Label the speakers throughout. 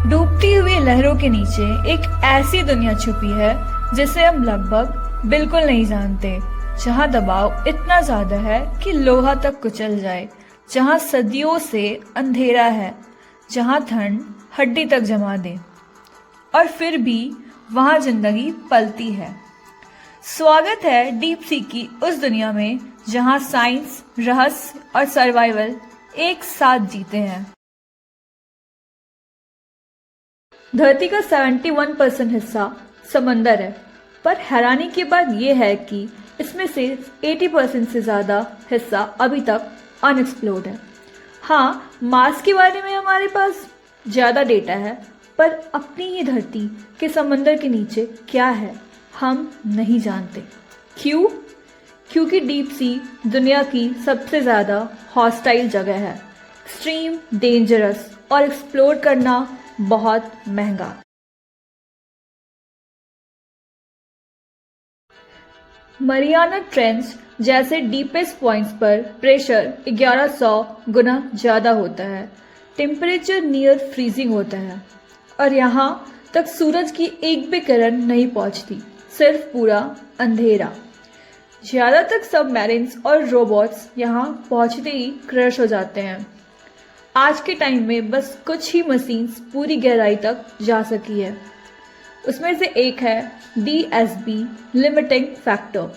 Speaker 1: डूबती हुई लहरों के नीचे एक ऐसी दुनिया छुपी है जिसे हम लगभग बिल्कुल नहीं जानते, जहां दबाव इतना ज्यादा है कि लोहा तक कुचल जाए, जहां सदियों से अंधेरा है, जहां ठंड हड्डी तक जमा दे, और फिर भी वहां जिंदगी पलती है। स्वागत है डीप सी की उस दुनिया में जहां साइंस, रहस्य और सर्वाइवल एक साथ जीते हैं। धरती का 71% हिस्सा समंदर है, पर हैरानी की बात यह है कि इसमें से 80% से ज़्यादा हिस्सा अभी तक अनएक्सप्लोर्ड है। हाँ, मार्स के बारे में हमारे पास ज़्यादा डेटा है, पर अपनी ही धरती के समंदर के नीचे क्या है हम नहीं जानते। क्यों? क्योंकि डीप सी दुनिया की सबसे ज़्यादा हॉस्टाइल जगह है, एक्सट्रीम डेंजरस और एक्सप्लोर करना बहुत महंगा। मरियाना ट्रेंच जैसे डीपेस्ट पॉइंट्स पर प्रेशर 1100 गुना ज़्यादा होता है, टेम्परेचर नियर फ्रीजिंग होता है, और यहाँ तक सूरज की एक भी किरण नहीं पहुँचती, सिर्फ पूरा अंधेरा। ज़्यादातर सबमरीन्स और रोबोट्स यहाँ पहुँचते ही क्रश हो जाते हैं। आज के टाइम में बस कुछ ही मशीन्स पूरी गहराई तक जा सकी है। उसमें से एक है DSB लिमिटिंग फैक्टर,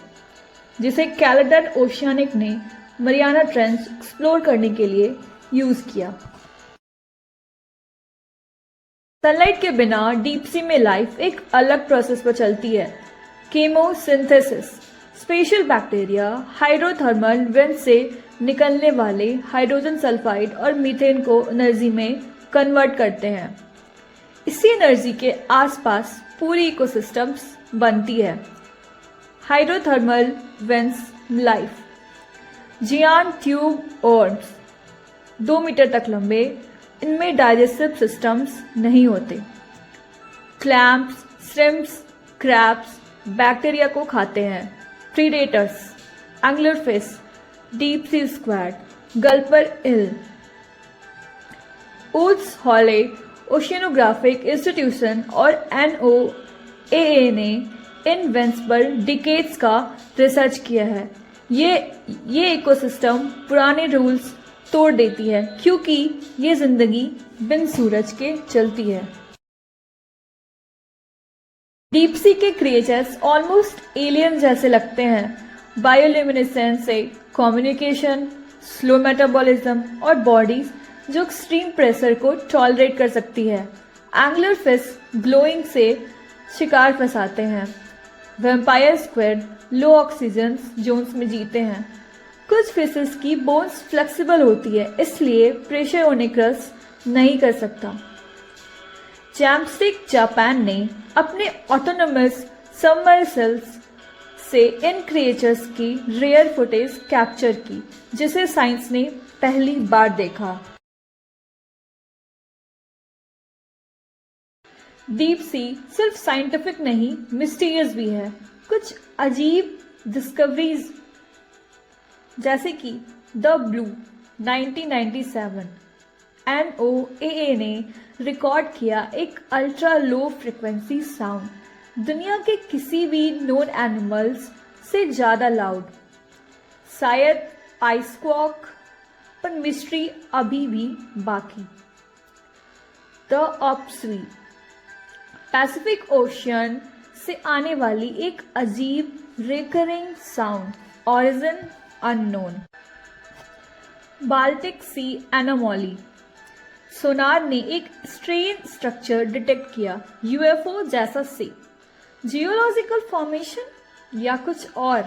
Speaker 1: जिसे कैलेडन ओशियानिक ने मरियाना ट्रेंच एक्सप्लोर करने के लिए यूज किया। सनलाइट के बिना डीप सी में लाइफ एक अलग प्रोसेस पर चलती है, chemosynthesis. Special bacteria hydrothermal vent से निकलने वाले हाइड्रोजन सल्फाइड और मीथेन को एनर्जी में कन्वर्ट करते हैं। इसी एनर्जी के आसपास पूरी इकोसिस्टम्स बनती है। Hydrothermal vents life. Giant tube worms 2 metre तक लंबे, इनमें डाइजेस्टिव सिस्टम्स नहीं होते। क्लैम्प्स, श्रिम्प्स, क्रैब्स बैक्टीरिया को खाते हैं। प्रीडेटर्स, एंग्लरफिश, डीप सी स्क्वैड, गल्पर इल। वुड्स हॉले ओशियनोग्राफिक इंस्टीट्यूशन और NOAA ने इन वेंट्स पर डिकेड्स का रिसर्च किया है। ये इकोसिस्टम पुराने रूल्स तोड़ देती है, क्योंकि ये जिंदगी बिन सूरज के चलती है। डीप सी के क्रिएचर्स ऑलमोस्ट एलियन जैसे लगते हैं। बायोल्यूमिनेसेंस से कम्युनिकेशन, स्लो मेटाबॉलिज्म और बॉडीज जो एक्सट्रीम प्रेशर को टॉलरेट कर सकती है। एंगलर फिश ग्लोइंग से शिकार फंसाते हैं। वैम्पायर स्क्विड लो ऑक्सीजन जोन्स में जीते हैं। कुछ फिशेस की बोन्स फ्लेक्सिबल होती है, इसलिए प्रेशर उन्हें क्रश नहीं कर सकता। चैम्पस्टिक जापान ने अपने ऑटोनोमस सबमर्सिबल्स से इन क्रिएचर्स की रेयर फुटेज कैप्चर की, जिसे साइंस ने पहली बार देखा। डीप सी सिर्फ साइंटिफिक नहीं, मिस्टीरियस भी है। कुछ अजीब डिस्कवरीज जैसे कि द ब्लू 1997 NOAA ने रिकॉर्ड किया एक अल्ट्रा लो फ्रिक्वेंसी साउंड, दुनिया के किसी भी नोन एनिमल्स से ज़्यादा लाउड। शायद आइसक्वॉक, पर मिस्ट्री अभी भी बाकी। द ऑप्सवी पैसिफिक ओशियन से आने वाली एक अजीब recurring sound, origin unknown. Baltic sea anomaly, sonar ने एक स्ट्रेन स्ट्रक्चर डिटेक्ट किया, UFO जैसा से। जियोलॉजिकल फॉर्मेशन या कुछ और?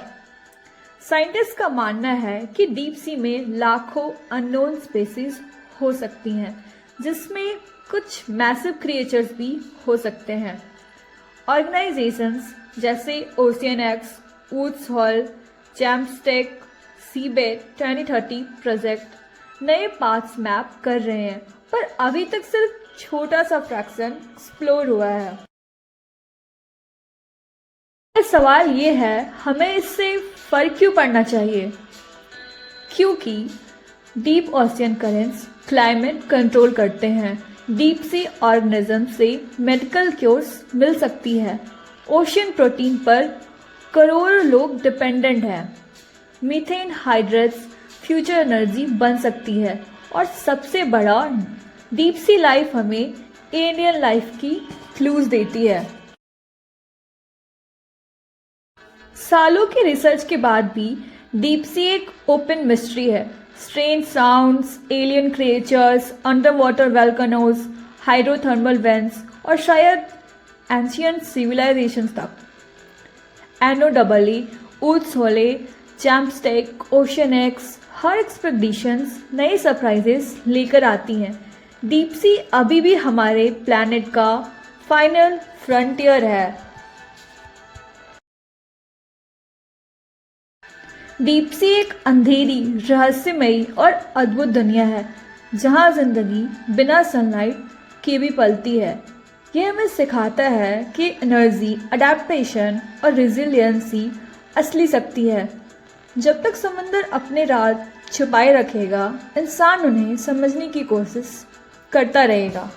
Speaker 1: साइंटिस्ट का मानना है कि डीप सी में लाखों अननोन स्पेसीज हो सकती हैं, जिसमें कुछ मैसिव क्रिएचर्स भी हो सकते हैं। ऑर्गेनाइजेशंस जैसे ओशियनएक्स, वुड्स हॉल, चैम्पस्टिक, सीबेड 2030 प्रोजेक्ट नए पाथ्स मैप कर रहे हैं, पर अभी तक सिर्फ छोटा सा फ्रैक्शन एक्सप्लोर हुआ है। सवाल ये है, हमें इससे फर्क क्यों पड़ना चाहिए? क्योंकि deep ocean currents climate control करते हैं। डीप सी ऑर्गेनिज्म से मेडिकल क्योर्स मिल सकती है। ओशियन प्रोटीन पर करोड़ों लोग डिपेंडेंट हैं। मीथेन हाइड्रेट्स फ्यूचर एनर्जी बन सकती है। और सबसे बड़ा, डीप सी लाइफ हमें एलियन लाइफ की क्लूज देती है। सालों की रिसर्च के बाद भी डीप सी एक ओपन मिस्ट्री है। Strange sounds, alien creatures, under water volcanoes, hydrothermal vents और शायद एंशियंट सिविलाइजेशंस तक। NOEE, ऊल्स होले, चैम्पस्टेक, ओशन एक्स, हर एक्सपेडिशंस नए सरप्राइजेस लेकर आती हैं। डीप सी अभी भी हमारे प्लैनेट का फाइनल फ्रंटियर है। डीप सी एक अंधेरी, रहस्यमयी और अद्भुत दुनिया है जहाँ जिंदगी बिना सनलाइट के भी पलती है। यह हमें सिखाता है कि एनर्जी, अडेप्टेशन और रिजिलियंसी असली शक्ति है। जब तक समंदर अपने राज छुपाए रखेगा, इंसान उन्हें समझने की कोशिश करता रहेगा।